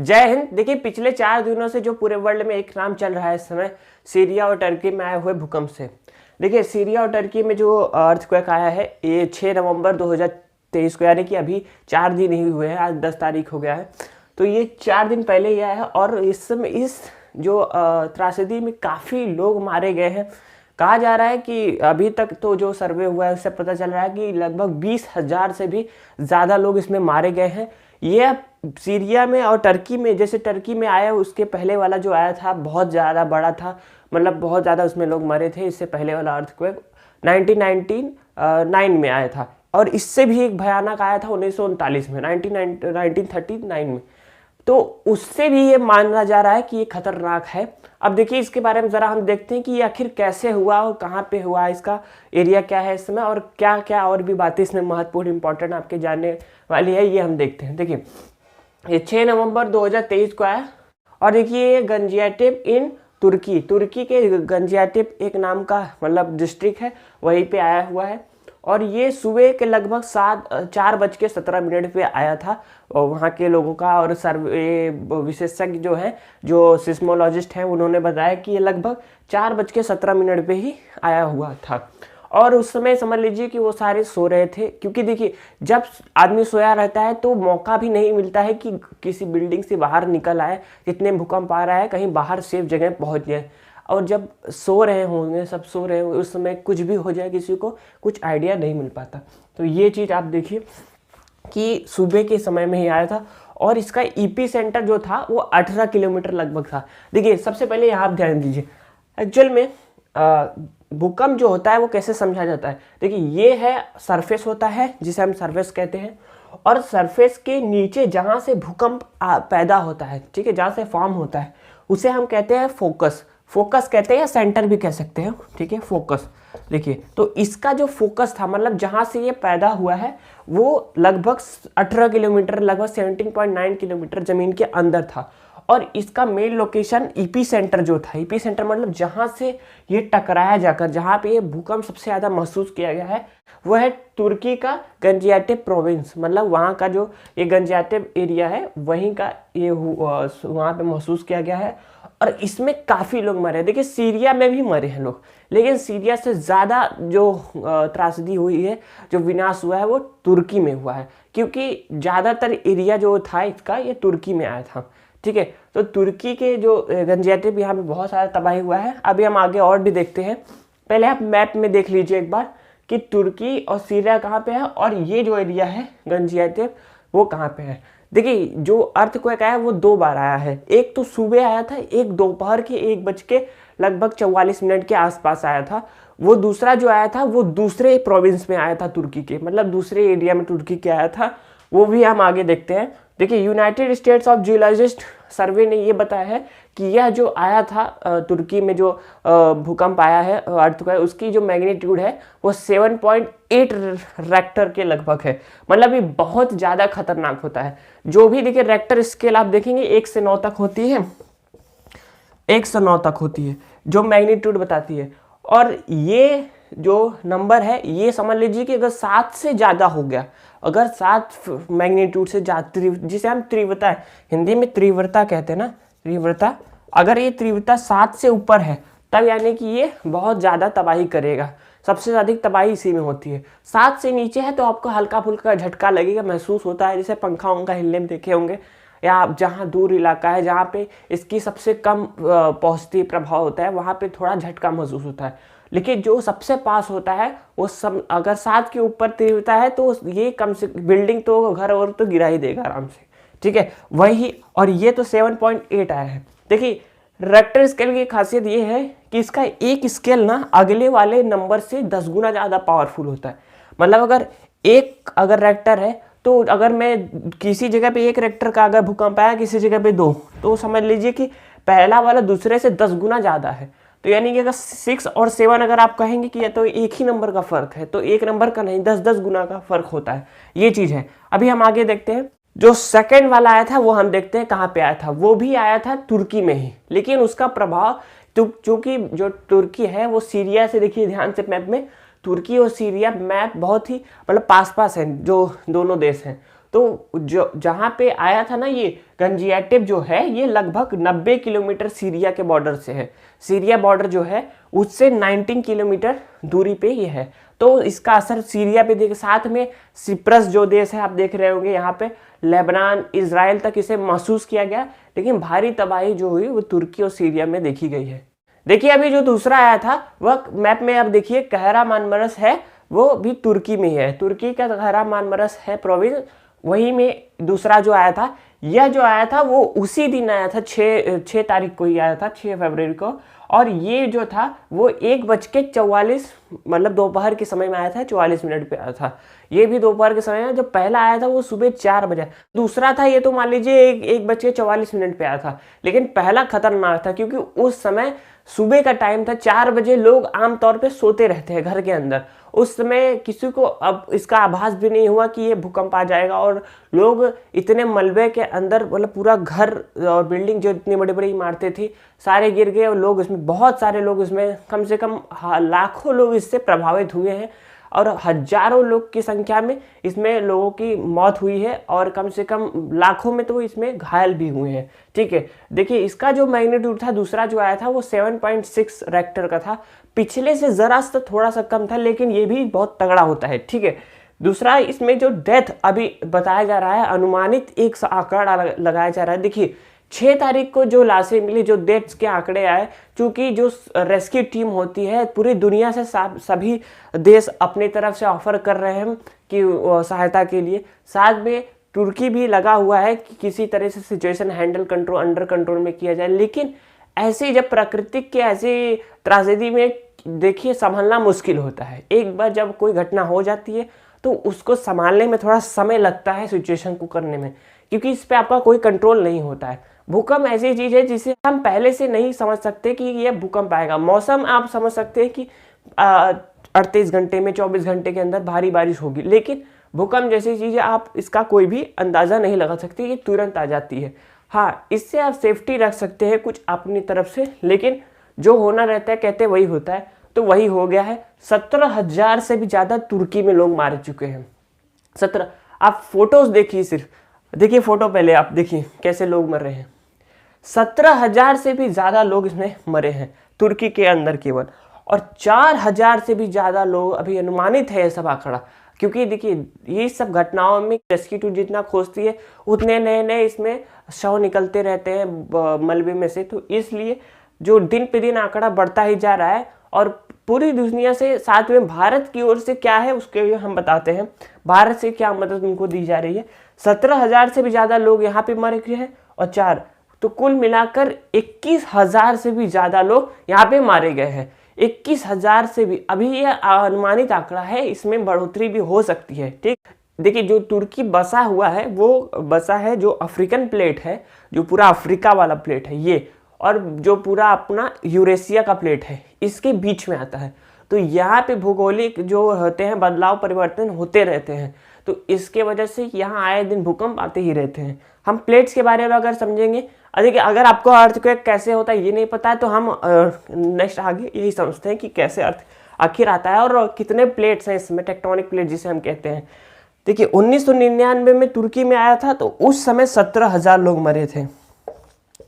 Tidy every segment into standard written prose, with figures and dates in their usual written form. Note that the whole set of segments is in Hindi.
जय हिंद। देखिए, पिछले 4 दिनों से जो पूरे वर्ल्ड में एक नाम चल रहा है इस समय, सीरिया और टर्की में आए हुए भूकंप से। देखिए, सीरिया और टर्की में जो अर्थक्वेक आया है ये 6 नवंबर 2023 को, यानी कि अभी 4 दिन ही हुए हैं, आज 10 तारीख हो गया है। तो ये 4 दिन पहले ही आया है और इस समय इस जो त्रासदी में काफ़ी लोग मारे गए हैं। कहा जा रहा है कि अभी तक तो जो सर्वे हुआ है उससे पता चल रहा है कि लगभग 20,000 से भी ज़्यादा लोग इसमें मारे गए हैं। ये सीरिया में और टर्की में, जैसे टर्की में आया उसके पहले वाला जो आया था बहुत ज़्यादा बड़ा था, मतलब बहुत ज़्यादा उसमें लोग मरे थे। इससे पहले वाला अर्थक्वेक 1999 में आया था और इससे भी एक भयानक आया था 1939 में, 1939 में। तो उससे भी ये माना जा रहा है कि ये खतरनाक है। अब देखिए, इसके बारे में ज़रा हम देखते हैं कि ये आखिर कैसे हुआ और कहाँ पे हुआ, इसका एरिया क्या है इस समय और क्या क्या और भी बातें इसमें महत्वपूर्ण इंपॉर्टेंट आपके जानने वाली है, ये हम देखते हैं। देखिए, ये 6 नवंबर 2023 को आया और देखिए ये गंजियाटेप इन तुर्की के गंजियाटेप एक नाम का मतलब डिस्ट्रिक्ट है, वहीं पे आया हुआ है। और ये सुबह के लगभग 4:17 पे आया था और वहाँ के लोगों का और सर्वे विशेषज्ञ जो है, जो सिस्मोलॉजिस्ट हैं, उन्होंने बताया कि ये लगभग 4:17 पे ही आया हुआ था। और उस समय समझ लीजिए कि वो सारे सो रहे थे, क्योंकि देखिए जब आदमी सोया रहता है तो मौका भी नहीं मिलता है कि किसी बिल्डिंग से बाहर निकल आए, जितने भूकंप आ रहा है कहीं बाहर सेफ जगह पहुंच जाए। और जब सो रहे होंगे, सब सो रहे होंगे, उस समय कुछ भी हो जाए किसी को कुछ आइडिया नहीं मिल पाता। तो ये चीज़ आप देखिए कि सुबह के समय में ही आया था और इसका ईपी सेंटर जो था वो 18 किलोमीटर लगभग था। देखिए, सबसे पहले यहाँ आप ध्यान दीजिए, एक्चुअल में भूकंप जो होता है वो कैसे समझा जाता है। देखिए, ये है सरफेस होता है जिसे हम सरफेस कहते हैं, और सरफेस के नीचे जहाँ से भूकंप पैदा होता है, ठीक है, जहाँ से फॉर्म होता है, उसे हम कहते हैं फोकस कहते हैं या सेंटर भी कह सकते हैं, ठीक है, फोकस। देखिए, तो इसका जो फोकस था, मतलब जहाँ से ये पैदा हुआ है, वो लगभग 18 किलोमीटर, लगभग 17.9 किलोमीटर ज़मीन के अंदर था। और इसका मेन लोकेशन ईपी सेंटर जो था, ईपी सेंटर मतलब जहाँ से ये टकराया जाकर, जहाँ पे ये भूकंप सबसे ज़्यादा महसूस किया गया है, वो है तुर्की का गंजियाटेप प्रोविंस। मतलब वहाँ का जो ये गंजियाटेप एरिया है, वहीं का ये वहाँ पे महसूस किया गया है और इसमें काफ़ी लोग मरे हैं। देखिए, सीरिया में भी मरे हैं लोग, लेकिन सीरिया से ज़्यादा जो त्रासदी हुई है, जो विनाश हुआ है, वो तुर्की में हुआ है, क्योंकि ज़्यादातर एरिया जो था इसका ये तुर्की में आया था, ठीक है। तो तुर्की के जो गंजियाटेप, यहाँ पे बहुत सारा तबाही हुआ है। अभी हम आगे और भी देखते हैं। पहले आप मैप में देख लीजिए एक बार कि तुर्की और सीरिया कहाँ पे है और ये जो एरिया है गंजियाटेप वो कहाँ पे है। देखिए, जो अर्थक्वेक आया वो 2 बार आया है, एक तो सुबह आया था, एक दोपहर के 1:44 के आसपास आया था। वो दूसरा जो आया था वो दूसरे प्रोविंस में आया था तुर्की के, मतलब दूसरे एरिया में तुर्की के आया था, वो भी हम आगे देखते हैं। देखिए, यूनाइटेड स्टेट्स ऑफ जियोलॉजिस्ट सर्वे ने ये बताया है कि यह जो आया था तुर्की में जो भूकंप आया है अर्थक्वेक, उसकी जो मैग्नीट्यूड है वो 7.8 रेक्टर के लगभग है। मतलब ये बहुत ज़्यादा खतरनाक होता है। जो भी देखिए रेक्टर स्केल आप देखेंगे 1 से 9 तक होती है, 1 से 9 तक होती है जो मैग्नीट्यूड बताती है। और ये जो नंबर है ये समझ लीजिए कि अगर 7 से ज़्यादा हो गया, अगर 7 मैग्नीट्यूड से ज़्यादा, जिसे हम तीव्रता, हिंदी में तीव्रता कहते हैं ना, तीव्रता, अगर ये तीव्रता 7 से ऊपर है तब यानी कि ये बहुत ज़्यादा तबाही करेगा। सबसे अधिक तबाही इसी में होती है। 7 से नीचे है तो आपको हल्का फुल्का झटका लगेगा, महसूस होता है, जैसे पंखा उंखा हिलने में देखे होंगे, या आप जहाँ दूर इलाका है जहाँ पे इसकी सबसे कम पहुँचती प्रभाव होता है, वहाँ पे थोड़ा झटका महसूस होता है। लेकिन जो सबसे पास होता है वो सब, अगर 7 के ऊपर तीव्रता है तो ये कम से बिल्डिंग तो घर और तो गिरा ही देगा आराम से, ठीक है, वही। और ये तो 7.8 आया है। देखिए, रेक्टर स्केल की खासियत ये है कि इसका एक स्केल ना अगले वाले नंबर से 10 गुना ज़्यादा पावरफुल होता है। मतलब अगर रेक्टर है तो अगर मैं किसी जगह पे 1 रेक्टर का अगर भूकंप आया, किसी जगह पे 2, तो समझ लीजिए कि पहला वाला दूसरे से 10 गुना ज़्यादा है। तो यानी कि अगर 6 और 7 अगर आप कहेंगे कि ये तो एक ही नंबर का फ़र्क है, तो 1 नंबर का नहीं, 10-10 गुना का फ़र्क होता है। ये चीज़ है। अभी हम आगे देखते हैं। जो सेकंड वाला आया था वो हम देखते हैं कहाँ पे आया था। वो भी आया था तुर्की में ही, लेकिन उसका प्रभाव चूँकि जो तुर्की है वो सीरिया से, देखिए ध्यान से मैप में, तुर्की और सीरिया मैप बहुत ही मतलब पास पास हैं, जो दोनों देश हैं। तो जो जहाँ पे आया था ना ये गंजियाटेप जो है ये लगभग 90 किलोमीटर सीरिया के बॉर्डर से है। सीरिया बॉर्डर जो है उससे 19 किलोमीटर दूरी पे ये है। तो इसका असर सीरिया पे देख, साथ में सिप्रस जो देश है आप देख रहे होंगे यहाँ पे, लेबनान, इजराइल तक इसे महसूस किया गया, लेकिन भारी तबाही जो हुई वो तुर्की और सीरिया में देखी गई है। देखिए अभी जो दूसरा आया था वह मैप में आप देखिए कहरामानमरस है, वो भी तुर्की में है। तुर्की का कहरामानमरस है प्रोविंस, वहीं में दूसरा जो आया था, यह जो आया था वो उसी दिन आया था, 6 तारीख को ही आया था, 6 फरवरी को। और ये जो था वो 1:44 मतलब दोपहर के समय में आया था, 44 मिनट पे आया था। ये भी दोपहर के समय में, जब पहला आया था वो सुबह 4 बजे, दूसरा था ये तो मान लीजिए 1:44 पे आया था। लेकिन पहला खतरनाक था क्योंकि उस समय सुबह का टाइम था, 4 बजे लोग आमतौर पे सोते रहते हैं घर के अंदर। उस समय किसी को अब इसका आभास भी नहीं हुआ कि ये भूकंप आ जाएगा, और लोग इतने मलबे के अंदर, मतलब पूरा घर और बिल्डिंग जो इतनी बड़ी बड़ी इमारतें थी सारे गिर गए, और लोग इसमें, बहुत सारे लोग इसमें, कम से कम लाखों लोग इससे प्रभावित हुए हैं, और हजारों लोग की संख्या में इसमें लोगों की मौत हुई है, और कम से कम लाखों में तो इसमें घायल भी हुए हैं। ठीक है, देखिए इसका जो मैग्नीट्यूड था दूसरा जो आया था वो 7.6 रेक्टर का था, पिछले से जरा सा थोड़ा सा कम था, लेकिन ये भी बहुत तगड़ा होता है। ठीक है, दूसरा इसमें जो डेथ अभी बताया जा रहा है, अनुमानित एक आंकड़ा लगाया जा रहा है। देखिए 6 तारीख को जो लाशें मिली, जो डेथ्स के आंकड़े आए, क्योंकि जो रेस्क्यू टीम होती है पूरी दुनिया से सभी देश अपनी तरफ से ऑफर कर रहे हैं कि सहायता के लिए, साथ में तुर्की भी लगा हुआ है कि किसी तरह से सिचुएशन अंडर कंट्रोल में किया जाए। लेकिन ऐसे जब प्राकृतिक के ऐसी त्राजेडी में देखिए संभलना मुश्किल होता है। एक बार जब कोई घटना हो जाती है तो उसको संभालने में थोड़ा समय लगता है, सिचुएशन को करने में, क्योंकि इस पे आपका कोई कंट्रोल नहीं होता है। भूकंप ऐसी चीज है जिसे हम पहले से नहीं समझ सकते कि ये भूकंप आएगा। मौसम आप समझ सकते हैं कि 38 घंटे में, 24 घंटे के अंदर भारी बारिश होगी, लेकिन भूकंप जैसी चीज है आप इसका कोई भी अंदाजा नहीं लगा सकते, ये तुरंत आ जाती है। हाँ, इससे आप सेफ्टी रख सकते हैं कुछ अपनी तरफ से, लेकिन जो होना रहता है कहते वही होता है, तो वही हो गया है। 17,000 से भी ज्यादा तुर्की में लोग मारे चुके हैं। 17, आप फोटोज देखिए, सिर्फ देखिए फोटो पहले आप देखिए कैसे लोग मर रहे हैं। 17,000 से भी ज्यादा लोग इसमें मरे हैं तुर्की के अंदर केवल, और 4,000 से भी ज्यादा लोग अभी अनुमानित है ये सब आंकड़ा, क्योंकि देखिए ये सब घटनाओं में रेस्क्यू टीम जितना खोजती है उतने नए नए इसमें शव निकलते रहते हैं मलबे में से, तो इसलिए जो दिन पे दिन आंकड़ा बढ़ता ही जा रहा है। और पूरी दुनिया से, साथ में भारत की ओर से क्या है उसके लिए हम बताते हैं, भारत से क्या मदद उनको दी जा रही है। 17,000 से भी ज्यादा लोग यहाँ पे मरे गए हैं, और 4, तो कुल मिलाकर 21,000 से भी ज्यादा लोग यहाँ पे मारे गए हैं। 21,000 से भी, अभी ये अनुमानित आंकड़ा है, इसमें बढ़ोतरी भी हो सकती है। ठीक, देखिए जो तुर्की बसा हुआ है वो बसा है जो अफ्रीकन प्लेट है, जो पूरा अफ्रीका वाला प्लेट है ये, और जो पूरा अपना यूरेशिया का प्लेट है, इसके बीच में आता है। तो यहाँ पे भौगोलिक जो होते हैं बदलाव परिवर्तन होते रहते हैं, तो इसके वजह से यहाँ आए दिन भूकंप आते ही रहते हैं। हम प्लेट्स के बारे में अगर समझेंगे, देखिए अगर आपको अर्थक्वेक कैसे होता है ये नहीं पता है, तो हम नेक्स्ट आगे यही समझते हैं कि कैसे अर्थ आखिर आता है और कितने प्लेट्स हैं इसमें, टेक्टोनिक प्लेट जिसे हम कहते हैं। देखिए 1999 में तुर्की में आया था, तो उस समय 17,000 लोग मरे थे।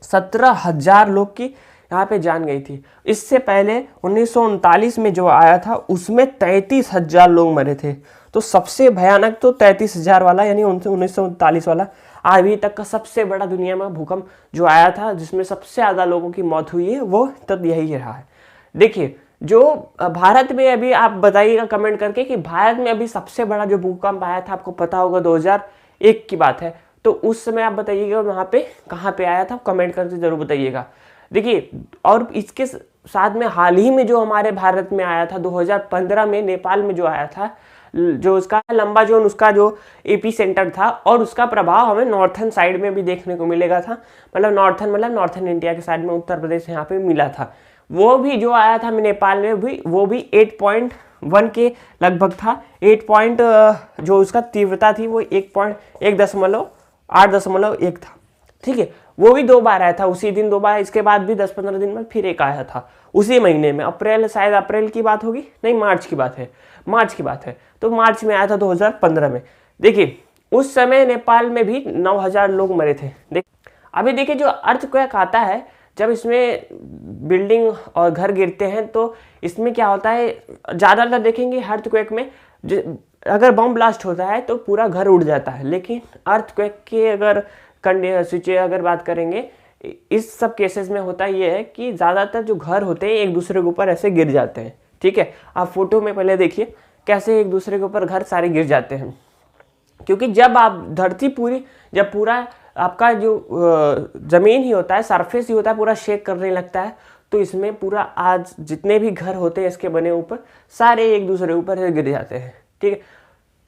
17,000 लोग की यहाँ पे जान गई थी। इससे पहले 1939 में जो आया था उसमें 33,000 लोग मरे थे। तो सबसे भयानक तो 33,000 वाला यानी 1939 वाला अभी तक का सबसे बड़ा दुनिया में भूकंप जो आया था, जिसमें सबसे ज्यादा लोगों की मौत हुई है, वो तब यही रहा है। देखिए जो भारत में अभी आप बताइएगा कमेंट करके कि भारत में अभी सबसे बड़ा जो भूकंप आया था, आपको पता होगा 2001 की बात है, तो उस समय आप बताइएगा वहाँ पे कहाँ पे आया था, कमेंट करके जरूर बताइएगा। देखिए और इसके साथ में हाल ही में जो हमारे भारत में आया था 2015 में नेपाल में जो आया था, जो उसका लंबा जोन, उसका जो एपी सेंटर था, और उसका प्रभाव हमें नॉर्थन साइड में भी देखने को मिलेगा था, मतलब नॉर्थन इंडिया के साइड में, उत्तर प्रदेश यहाँ पे मिला था। वो भी जो आया था नेपाल में भी, वो भी 8.1 के लगभग था। 8 जो उसका तीव्रता थी वो 1.8.1 था। ठीक है, वो भी 2 बार आया था उसी दिन, 2 बार, इसके बाद भी 10-15 दिन में फिर एक आया था उसी महीने में, अप्रैल, शायद अप्रैल की बात होगी, नहीं मार्च की बात है, तो मार्च में आया था 2015 में। देखिए उस समय नेपाल में भी 9,000 लोग मरे थे। अभी देखिए जो अर्थक्वेक आता है, जब इसमें बिल्डिंग और घर गिरते हैं तो इसमें क्या होता है, ज़्यादातर देखेंगे अर्थक्वेक में अगर बम ब्लास्ट होता है तो पूरा घर उड़ जाता है, लेकिन अर्थक्वेक के अगर बात करेंगे इस सब केसेस में होता ये है कि ज़्यादातर जो घर होते हैं एक दूसरे के ऊपर ऐसे गिर जाते हैं। ठीक है, आप फोटो में पहले देखिए कैसे एक दूसरे के ऊपर घर सारे गिर जाते हैं, क्योंकि जब आप जब पूरा आपका जो ज़मीन ही होता है, सरफेस ही होता है, पूरा शेक करने लगता है, तो इसमें पूरा आज जितने भी घर होते हैं इसके बने ऊपर सारे एक दूसरे ऊपर से गिर जाते हैं। ठीक है,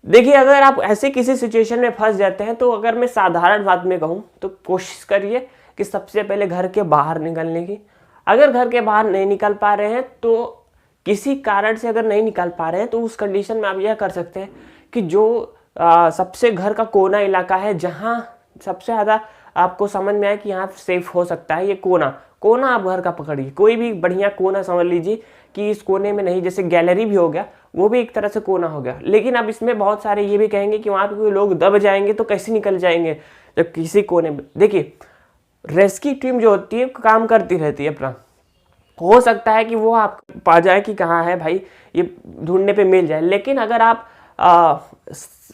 देखिए अगर आप ऐसे किसी सिचुएशन में फंस जाते हैं तो अगर मैं साधारण बात में कहूँ तो कोशिश करिए कि सबसे पहले घर के बाहर निकलने की। अगर घर के बाहर नहीं निकल पा रहे हैं तो किसी कारण से अगर नहीं निकल पा रहे हैं तो उस कंडीशन में आप यह कर सकते हैं कि जो सबसे घर का कोना इलाका है जहाँ सबसे ज़्यादा आपको समझ में आए कि यहाँ सेफ हो सकता है, ये कोना आप घर का पकड़िए। कोई भी बढ़िया कोना समझ लीजिए कि इस कोने में नहीं, जैसे गैलरी भी हो गया वो भी एक तरह से कोना हो गया। लेकिन अब इसमें बहुत सारे ये भी कहेंगे कि वहाँ पे कोई लोग दब जाएंगे तो कैसे निकल जाएंगे, जब किसी कोने में देखिए रेस्क्यू टीम जो होती है काम करती रहती है अपना, हो सकता है कि वो आप पा जाए कि कहाँ है भाई, ये ढूंढने पे मिल जाए। लेकिन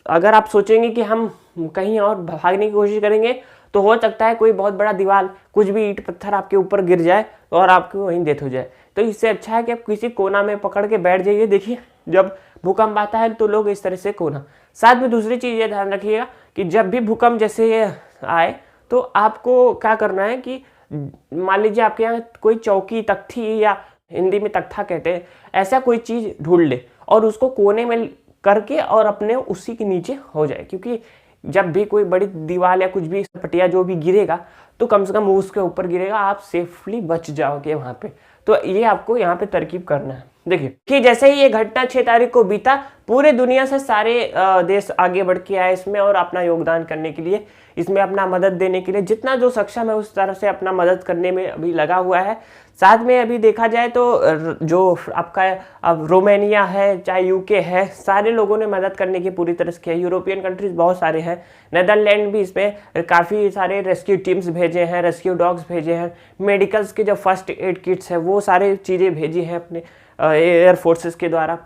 अगर आप सोचेंगे कि हम कहीं और भागने की कोशिश करेंगे तो हो सकता है कोई बहुत बड़ा दीवार, कुछ भी ईंट पत्थर आपके ऊपर गिर जाए और आपकी वहीं डेथ हो जाए। तो इससे अच्छा है कि आप किसी कोना में पकड़ के बैठ जाइए। देखिए जब भूकंप आता है तो लोग इस तरह से कोना। साथ में दूसरी चीज़ ये ध्यान रखिएगा कि जब भी भूकंप जैसे आए तो आपको क्या करना है कि मान लीजिए आपके यहाँ कोई चौकी, तख्ती या हिंदी में तख्ता कहते हैं, ऐसा कोई चीज़ ढूंढ ले और उसको कोने में करके और अपने उसी के नीचे हो जाए, क्योंकि जब भी कोई बड़ी दीवार या कुछ भी पटिया जो भी गिरेगा तो कम से कम वो उसके ऊपर गिरेगा, आप सेफली बच जाओगे वहाँ पे। तो ये आपको यहाँ पे तरकीब करना है। देखिए कि जैसे ही ये घटना 6 तारीख को बीता, पूरे दुनिया से सारे देश आगे बढ़ के आए इसमें और अपना योगदान करने के लिए, इसमें अपना मदद देने के लिए जितना जो सक्षम है उस तरह से अपना मदद करने में अभी लगा हुआ है। साथ में अभी देखा जाए तो जो आपका अब रोमानिया है, चाहे यूके है, सारे लोगों ने मदद करने की पूरी तरह से किया। यूरोपियन कंट्रीज बहुत सारे हैं, नेदरलैंड भी इसमें काफ़ी सारे रेस्क्यू टीम्स भेजे हैं, रेस्क्यू डॉग्स भेजे हैं, मेडिकल्स के जो फर्स्ट एड किट्स है वो सारे चीज़ें भेजी हैं अपने एयर फोर्सेस के द्वारा।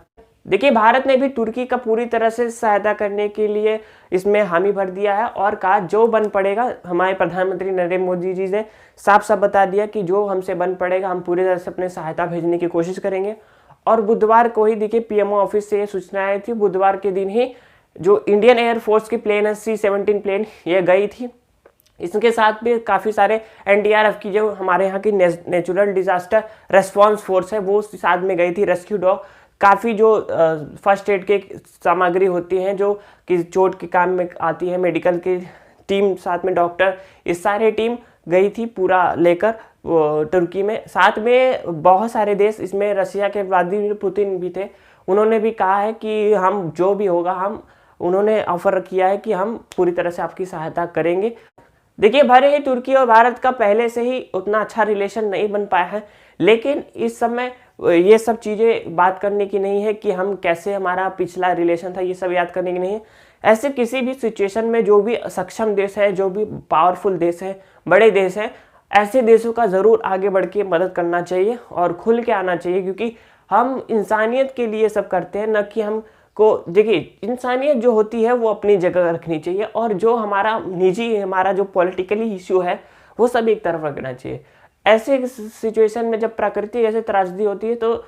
देखिए भारत ने भी तुर्की का पूरी तरह से सहायता करने के लिए इसमें हामी भर दिया है और कहा जो बन पड़ेगा। हमारे प्रधानमंत्री नरेंद्र मोदी जी ने साफ साफ बता दिया कि जो हमसे बन पड़ेगा हम पूरी तरह से अपने सहायता भेजने की कोशिश करेंगे। और बुधवार को ही देखिए पीएमओ ऑफिस से ये सूचना आई थी, बुधवार के दिन ही जो इंडियन एयरफोर्स की प्लेन है C-17 प्लेन ये गई थी। इसके साथ भी काफ़ी सारे NDRF की जो हमारे यहाँ की नेचुरल डिजास्टर रेस्पॉन्स फोर्स है वो साथ में गई थी। रेस्क्यू डॉग, काफ़ी जो फर्स्ट एड के सामग्री होती हैं जो कि चोट के काम में आती है, मेडिकल की टीम, साथ में डॉक्टर, इस सारे टीम गई थी पूरा लेकर तुर्की में। साथ में बहुत सारे देश, इसमें रशिया के व्लादिमीर पुतिन भी थे, उन्होंने भी कहा है कि हम जो भी होगा उन्होंने ऑफर किया है कि हम पूरी तरह से आपकी सहायता करेंगे। देखिए भले ही तुर्की और भारत का पहले से ही उतना अच्छा रिलेशन नहीं बन पाया है, लेकिन इस समय ये सब चीज़ें बात करने की नहीं है कि हम कैसे हमारा पिछला रिलेशन था, ये सब याद करने की नहीं है। ऐसे किसी भी सिचुएशन में जो भी सक्षम देश है, जो भी पावरफुल देश है, बड़े देश हैं, ऐसे देशों का ज़रूर आगे बढ़ के मदद करना चाहिए और खुल के आना चाहिए, क्योंकि हम इंसानियत के लिए सब करते हैं, न कि हम को। देखिए इंसानियत जो होती है वो अपनी जगह रखनी चाहिए और जो हमारा निजी, हमारा जो पॉलिटिकली इश्यू है वो सब एक तरफ रखना चाहिए। ऐसे सिचुएशन में जब प्राकृतिक ऐसे त्रासदी होती है तो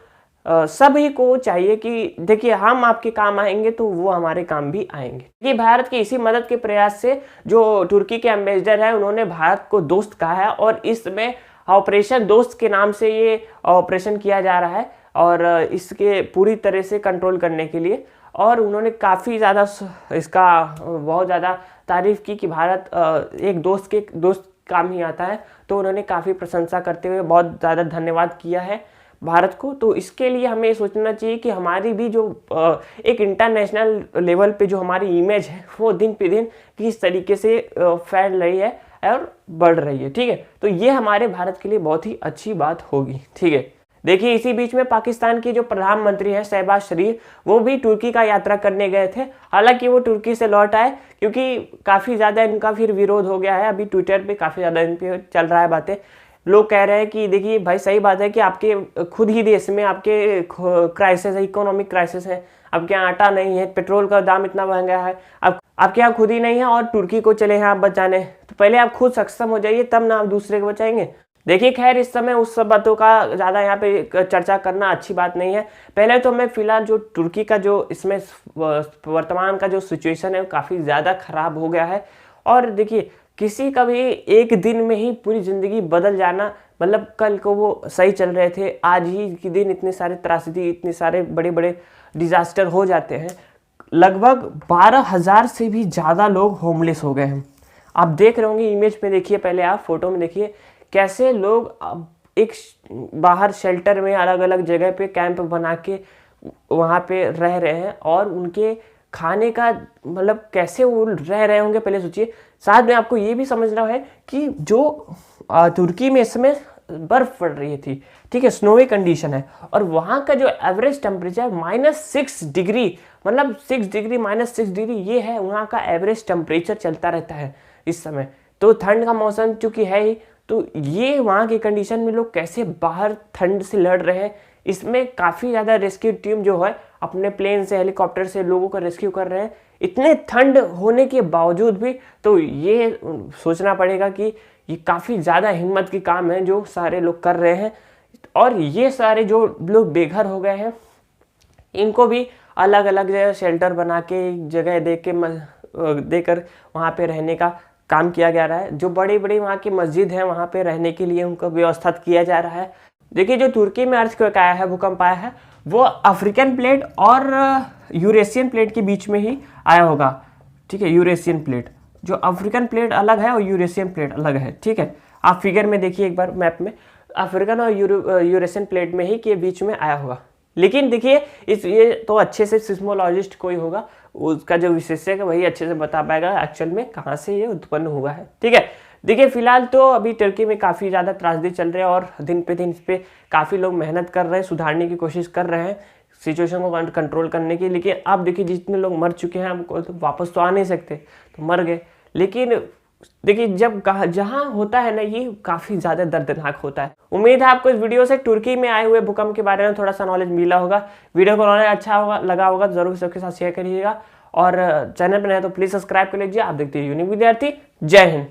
सभी को चाहिए कि देखिए हम आपके काम आएंगे तो वो हमारे काम भी आएंगे। ये भारत के इसी मदद के प्रयास से जो तुर्की के एम्बेसडर है उन्होंने भारत को दोस्त कहा है और इसमें ऑपरेशन दोस्त के नाम से ये ऑपरेशन किया जा रहा है और इसके पूरी तरह से कंट्रोल करने के लिए। और उन्होंने काफ़ी ज़्यादा इसका बहुत ज़्यादा तारीफ़ की कि भारत एक दोस्त काम ही आता है, तो उन्होंने काफ़ी प्रशंसा करते हुए बहुत ज़्यादा धन्यवाद किया है भारत को। तो इसके लिए हमें सोचना चाहिए कि हमारी भी जो एक इंटरनेशनल लेवल पे जो हमारी इमेज है वो दिन पे दिन किस तरीके से फैल रही है और बढ़ रही है। ठीक है, तो ये हमारे भारत के लिए बहुत ही अच्छी बात होगी। ठीक है, देखिए इसी बीच में पाकिस्तान के जो प्रधानमंत्री हैं शहबाज शरीफ, वो भी तुर्की का यात्रा करने गए थे। हालांकि वो तुर्की से लौट आए क्योंकि काफ़ी ज़्यादा इनका फिर विरोध हो गया है। अभी ट्विटर पे काफ़ी ज़्यादा इन पे चल रहा है बातें। लोग कह रहे हैं कि देखिए भाई सही बात है कि आपके खुद ही देश में आपके क्राइसिस है, इकोनॉमिक क्राइसिस है, आपके यहाँ आटा नहीं है, पेट्रोल का दाम इतना महंगा है, अब आपके यहाँ खुद ही नहीं है और तुर्की को चले हैं आप बचाने। तो पहले आप खुद सक्षम हो जाइए, तब ना आप दूसरे को बचाएंगे। देखिए खैर इस समय उस सब बातों का ज़्यादा यहाँ पे चर्चा करना अच्छी बात नहीं है। पहले तो मैं फिलहाल जो तुर्की का जो इसमें वर्तमान का जो सिचुएशन है वो काफ़ी ज़्यादा खराब हो गया है। और देखिए किसी का भी एक दिन में ही पूरी ज़िंदगी बदल जाना, मतलब कल को वो सही चल रहे थे, आज ही के दिन इतने सारे त्रासदी, इतने सारे बड़े बड़े डिजास्टर हो जाते हैं। लगभग 12,000 से भी ज़्यादा लोग होमलेस हो गए हैं। आप देख रहे होंगे इमेज में, देखिए पहले आप फोटो में देखिए कैसे लोग एक बाहर शेल्टर में अलग अलग जगह पे कैंप बना के वहाँ पे रह रहे हैं और उनके खाने का मतलब कैसे वो रह रहे होंगे पहले सोचिए। साथ में आपको ये भी समझना है कि जो तुर्की में इस समय बर्फ पड़ रही थी, ठीक है, स्नोवी कंडीशन है, और वहाँ का जो एवरेज टेम्परेचर -6 डिग्री, मतलब 6 डिग्री -6 डिग्री ये है वहाँ का एवरेज टेम्परेचर चलता रहता है इस समय। तो ठंड का मौसम चूँकि है ही, तो ये वहाँ की कंडीशन में लोग कैसे बाहर ठंड से लड़ रहे हैं, इसमें काफ़ी ज़्यादा रेस्क्यू टीम जो है अपने प्लेन से, हेलीकॉप्टर से लोगों को रेस्क्यू कर रहे हैं इतने ठंड होने के बावजूद भी। तो ये सोचना पड़ेगा कि ये काफ़ी ज़्यादा हिम्मत की काम है जो सारे लोग कर रहे हैं। और ये सारे जो लोग बेघर हो गए हैं इनको भी अलग अलग जगह शेल्टर बना के जगह देकर वहाँ पे रहने का काम किया जा रहा है। जो बड़ी बड़ी वहाँ की मस्जिद है वहाँ पे रहने के लिए उनको व्यवस्था किया जा रहा है। देखिए जो तुर्की में अर्थक्वेक आया है, भूकंप आया है, वो अफ्रीकन प्लेट और यूरेशियन प्लेट के बीच में ही आया होगा, ठीक है। यूरेशियन प्लेट, जो अफ्रीकन प्लेट अलग है और यूरेशियन प्लेट अलग है, ठीक है। आप फिगर में देखिए एक बार मैप में, अफ्रीकन और यूरेशियन प्लेट में ही के बीच में आया होगा। लेकिन देखिए ये तो अच्छे से सिस्मोलॉजिस्ट कोई होगा, उसका जो विशेषज्ञ है वही अच्छे से बता पाएगा एक्चुअल में कहाँ से ये उत्पन्न हुआ है, ठीक है। देखिए फिलहाल तो अभी तुर्की में काफ़ी ज़्यादा त्रासदी चल रहे हैं और दिन पे दिन इस पर काफ़ी लोग मेहनत कर रहे हैं, सुधारने की कोशिश कर रहे हैं सिचुएशन को कंट्रोल करने की। लेकिन अब देखिए जितने लोग मर चुके हैं हमको तो वापस तो आ नहीं सकते, तो मर गए। लेकिन देखिए जब जहाँ होता है ना ये काफ़ी ज़्यादा दर्दनाक होता है। उम्मीद है आपको इस वीडियो से तुर्की में आए हुए भूकंप के बारे में थोड़ा सा नॉलेज मिला होगा। वीडियो को नॉलेज अच्छा होगा लगा होगा तो जरूर सबके साथ शेयर करिएगा और चैनल पर नए तो प्लीज़ सब्सक्राइब कर लीजिए। आप देखते हैं यूनिक विद्यार्थी। जय हिंद।